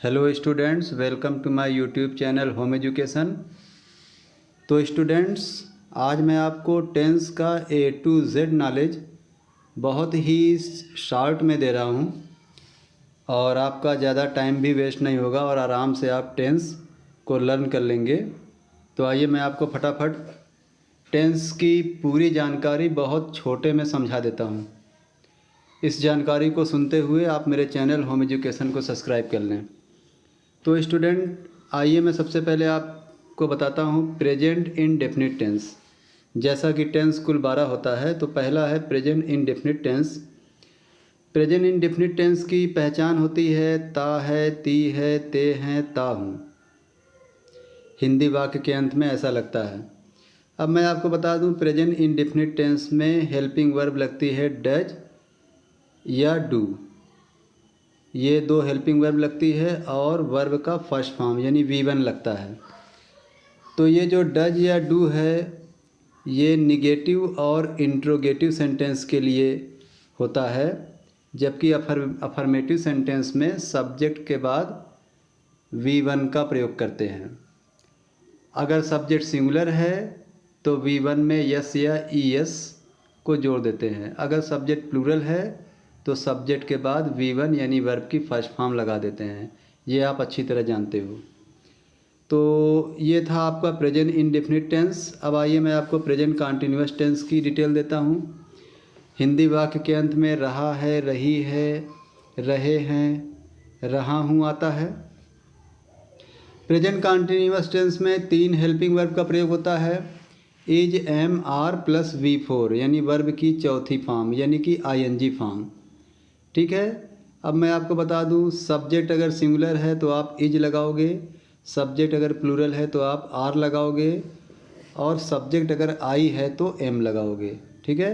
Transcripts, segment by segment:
Hello students, welcome to my YouTube channel home education. तो students, आज मैं आपको टेंस का A to Z नॉलेज बहुत ही शॉर्ट में दे रहा हूँ और आपका ज़्यादा टाइम भी वेस्ट नहीं होगा और आराम से आप टेंस को लर्न कर लेंगे। तो आइए मैं आपको फटाफट टेंस की पूरी जानकारी बहुत छोटे में समझा देता हूँ। इस जानकारी को सुनते हुए आप मेरे चैनल होम एजुकेशन को सब्सक्राइब कर लें। तो स्टूडेंट, आइए मैं सबसे पहले आपको बताता हूँ प्रेजेंट इंडेफिनिट टेंस। जैसा कि टेंस कुल 12 होता है, तो पहला है present indefinite tense. Present indefinite tense की पहचान होती है ता है, ती है, ते हैं, ता हूँ। हिंदी वाक्य के अंत में ऐसा लगता है। अब मैं आपको बता दूँ, प्रेजेंट इंडेफिनिट टेंस में हेल्पिंग वर्ब लगती है डज या डू। ये दो हेल्पिंग वर्ब लगती है और वर्ब का फर्स्ट फॉर्म यानी V1 लगता है। तो ये जो डज या डू है, ये निगेटिव और इंट्रोगेटिव सेंटेंस के लिए होता है, जबकि अफर्मेटिव सेंटेंस में सब्जेक्ट के बाद V1 का प्रयोग करते हैं। अगर सब्जेक्ट सिंगुलर है तो V1 में यस या ES को जोड़ देते हैं। अगर सब्जेक्ट प्लूरल है तो सब्जेक्ट के बाद V1 यानी वर्ब की फर्स्ट फॉर्म लगा देते हैं। ये आप अच्छी तरह जानते हो। तो ये था आपका प्रेजेंट इंडेफिनिट टेंस। अब आइए मैं आपको प्रेजेंट कंटीन्यूअस टेंस की डिटेल देता हूँ। हिंदी वाक्य के अंत में रहा है, रही है, रहे हैं, रहा हूँ आता है। प्रेजेंट कंटीन्यूअस टेंस में 3 हेल्पिंग वर्ब का प्रयोग होता है। Is, M, are plus V4 यानी वर्ब की चौथी फॉर्म यानी कि ING फॉर्म। ठीक है। अब मैं आपको बता दूं, सब्जेक्ट अगर सिंगुलर है तो आप इज लगाओगे, सब्जेक्ट अगर प्लूरल है तो आप आर लगाओगे, और सब्जेक्ट अगर आई है तो एम लगाओगे। ठीक है।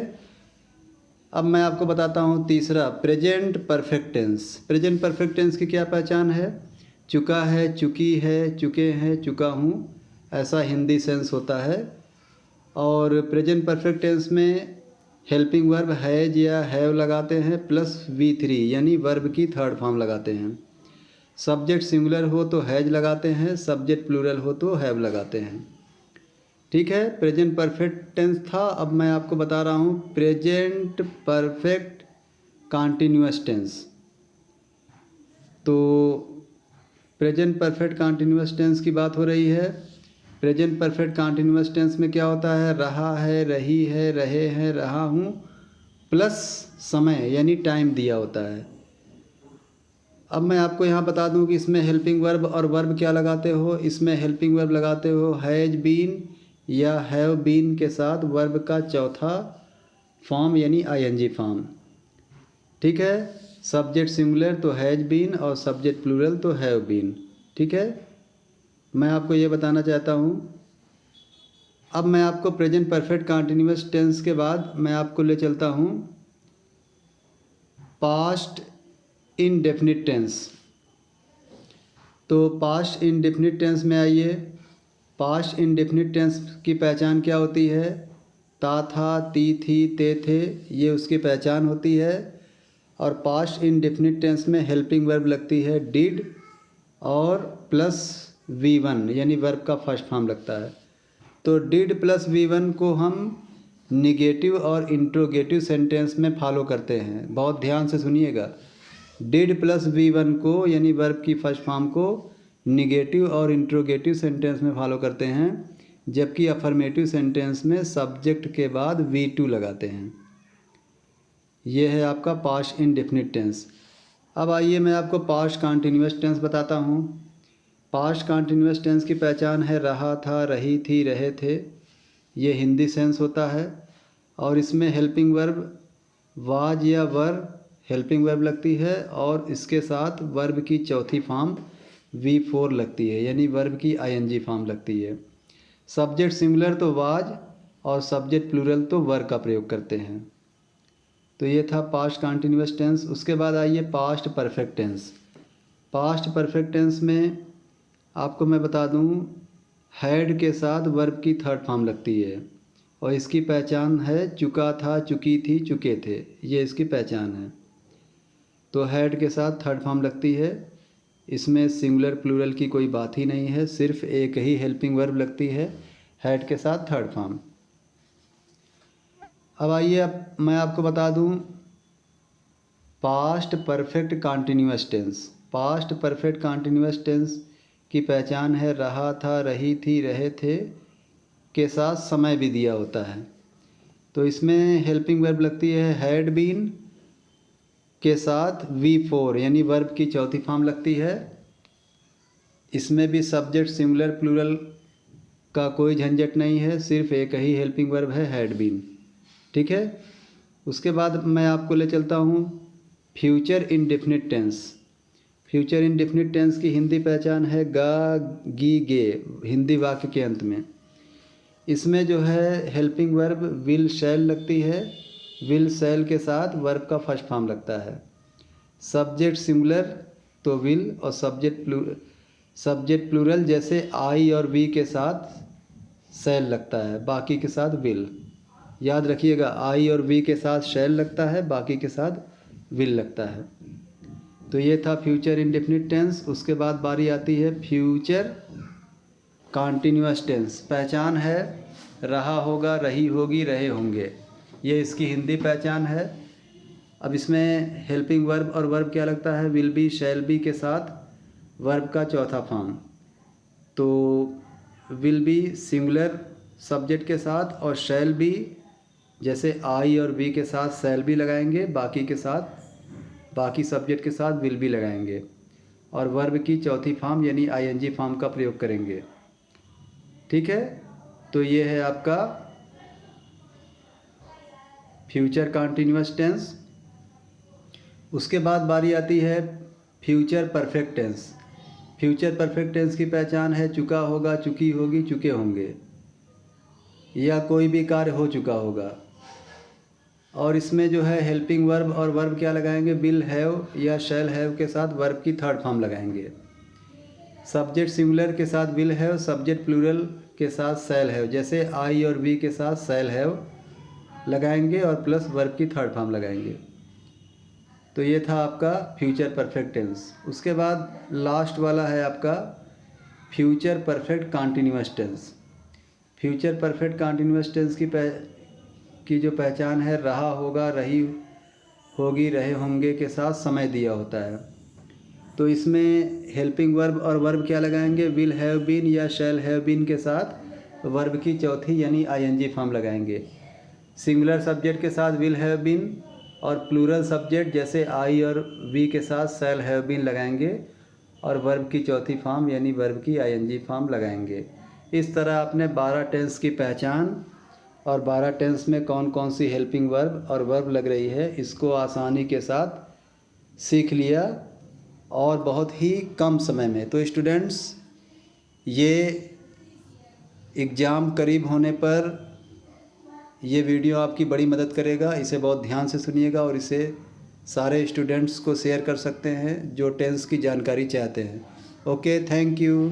अब मैं आपको बताता हूं तीसरा, present perfect tense. Present perfect tense की क्या पहचान है? चुका है, चुकी है, चुके हैं, चुका हूँ, ऐसा हिंदी सेंस होता है। और प्रेजेंट परफेक्ट टेंस में हेल्पिंग वर्ब हैज या हैव लगाते हैं प्लस V3 यानी वर्ब की थर्ड फॉर्म लगाते हैं। सब्जेक्ट सिंगुलर हो तो हैज लगाते हैं, सब्जेक्ट प्लूरल हो तो हैव लगाते हैं। ठीक है, प्रेजेंट परफेक्ट टेंस था। अब मैं आपको बता रहा हूँ प्रेजेंट परफेक्ट कंटीन्यूअस टेंस। तो प्रेजेंट परफेक्ट कंटीन्यूअस टेंस की बात हो रही है। प्रेजेंट परफेक्ट कंटीन्यूअस टेंस में क्या होता है? रहा है, रही है, रहे हैं, रहा हूँ प्लस समय यानी टाइम दिया होता है। अब मैं आपको यहाँ बता दूँ कि इसमें हेल्पिंग वर्ब और वर्ब क्या लगाते हो। इसमें हेल्पिंग वर्ब लगाते हो हैज बीन या हैव बीन के साथ वर्ब का चौथा फॉर्म यानी ING फॉर्म। ठीक है। सब्जेक्ट सिंगुलर तो हैज बीन और सब्जेक्ट प्लूरल तो हैव बीन। ठीक है। मैं आपको ये बताना चाहता हूँ। अब मैं आपको प्रेजेंट परफेक्ट कंटीन्यूअस टेंस के बाद मैं आपको ले चलता हूँ पास्ट इंडेफिनिट टेंस। तो पास्ट इंडेफिनिट टेंस में आइए। पास्ट इंडेफिनिट टेंस की पहचान क्या होती है? ता था, ती थी, ते थे, ये उसकी पहचान होती है। और पास्ट इंडेफिनिट टेंस में हेल्पिंग वर्ब लगती है डिड और प्लस V1 यानी वर्ब का फर्स्ट फॉर्म लगता है। तो डिड प्लस V1 को हम निगेटिव और इंट्रोगेटिव सेंटेंस में फॉलो करते हैं। बहुत ध्यान से सुनिएगा। डिड प्लस V1 को यानी वर्ब की फर्स्ट फॉर्म को निगेटिव और इंट्रोगेटिव सेंटेंस में फॉलो करते हैं, जबकि अफर्मेटिव सेंटेंस में सब्जेक्ट के बाद V2 लगाते हैं। यह है आपका पास्ट इंडेफिनिट टेंस। अब आइए मैं आपको पास्ट कंटीन्यूअस टेंस बताता हूँ। पास्ट कंटीन्यूअस टेंस की पहचान है रहा था, रही थी, रहे थे, ये हिंदी सेंस होता है। और इसमें हेल्पिंग वर्ब वाज या वर हेल्पिंग वर्ब लगती है और इसके साथ वर्ब की चौथी फॉर्म V4 लगती है यानी वर्ब की ING फॉर्म लगती है। सब्जेक्ट सिंगुलर तो वाज और सब्जेक्ट प्लूरल तो वर का प्रयोग करते हैं। तो ये था पास्ट कंटीन्यूअस टेंस। उसके बाद आइए past perfect tense. Past perfect tense में आपको मैं बता दूं, हैड के साथ वर्ब की थर्ड फॉर्म लगती है और इसकी पहचान है चुका था, चुकी थी, चुके थे, ये इसकी पहचान है। तो हैड के साथ थर्ड फॉर्म लगती है। इसमें सिंगुलर प्लूरल की कोई बात ही नहीं है, सिर्फ एक ही हेल्पिंग वर्ब लगती है हैड के साथ थर्ड फॉर्म। अब आइए अब मैं आपको बता दूं past perfect continuous tense. Past perfect continuous tense की पहचान है रहा था, रही थी, रहे थे के साथ समय भी दिया होता है। तो इसमें हेल्पिंग वर्ब लगती है हैड बीन के साथ V4 यानी वर्ब की चौथी फॉर्म लगती है। इसमें भी सब्जेक्ट सिंगुलर प्लूरल का कोई झंझट नहीं है, सिर्फ एक ही हेल्पिंग वर्ब है हैड बीन। ठीक है। उसके बाद मैं आपको ले चलता हूँ future indefinite tense. Future indefinite tense की हिंदी पहचान है गा गी गे हिंदी वाक्य के अंत में। इसमें जो है हेल्पिंग वर्ब विल शैल लगती है, विल शैल के साथ वर्ब का फर्स्ट फॉर्म लगता है। सब्जेक्ट सिंगुलर तो विल और सब्जेक्ट प्लूरल जैसे आई और वी के साथ शैल लगता है, बाकी के साथ विल। याद रखिएगा आई और वी के साथ शैल लगता है, बाकी के साथ विल लगता है। तो ये था फ्यूचर इंडेफिनिट टेंस। उसके बाद बारी आती है फ्यूचर कॉन्टिन्यूअस टेंस। पहचान है रहा होगा, रही होगी, रहे होंगे, ये इसकी हिंदी पहचान है। अब इसमें हेल्पिंग वर्ब और वर्ब क्या लगता है विल बी शैल बी के साथ वर्ब का चौथा फॉर्म। तो विल बी सिंगुलर सब्जेक्ट के साथ और शैल बी जैसे आई और बी के साथ शैल बी लगाएंगे, बाकी सब्जेक्ट के साथ विल बी लगाएंगे और वर्ब की चौथी फॉर्म यानी आईएनजी फॉर्म का प्रयोग करेंगे। ठीक है। तो ये है आपका फ्यूचर कॉन्टिन्यूअस टेंस। उसके बाद बारी आती है future perfect tense. Future perfect tense की पहचान है चुका होगा, चुकी होगी, चुके होंगे या कोई भी कार्य हो चुका होगा। और इसमें जो है हेल्पिंग वर्ब और वर्ब क्या लगाएंगे विल हैव या शैल हैव के साथ वर्ब की थर्ड फॉर्म लगाएंगे। सब्जेक्ट सिंगुलर के साथ विल हैव, सब्जेक्ट प्लूरल के साथ शैल हैव जैसे आई और वी के साथ शैल हैव लगाएंगे और प्लस वर्ब की थर्ड फॉर्म लगाएंगे। तो ये था आपका फ्यूचर परफेक्ट टेंस। उसके बाद लास्ट वाला है आपका future perfect continuous tense. Future perfect continuous tense की जो पहचान है रहा होगा, रही होगी, रहे होंगे के साथ समय दिया होता है। तो इसमें हेल्पिंग वर्ब और वर्ब क्या लगाएंगे विल हैव बीन या शैल हैव बीन के साथ वर्ब की चौथी यानी आईएनजी फॉर्म लगाएंगे। सिंगुलर सब्जेक्ट के साथ विल हैव बीन और प्लूरल सब्जेक्ट जैसे आई और वी के साथ शैल हैव बीन लगाएंगे और वर्ब की चौथी फॉर्म यानी वर्ब की आईएनजी फॉर्म लगाएंगे। इस तरह आपने 12 टेंस की पहचान और 12 टेंस में कौन कौन सी हेल्पिंग वर्ब और वर्ब लग रही है इसको आसानी के साथ सीख लिया और बहुत ही कम समय में। तो स्टूडेंट्स ये एग्ज़ाम करीब होने पर ये वीडियो आपकी बड़ी मदद करेगा। इसे बहुत ध्यान से सुनिएगा और इसे सारे स्टूडेंट्स को शेयर कर सकते हैं जो टेंस की जानकारी चाहते हैं। Okay, thank you.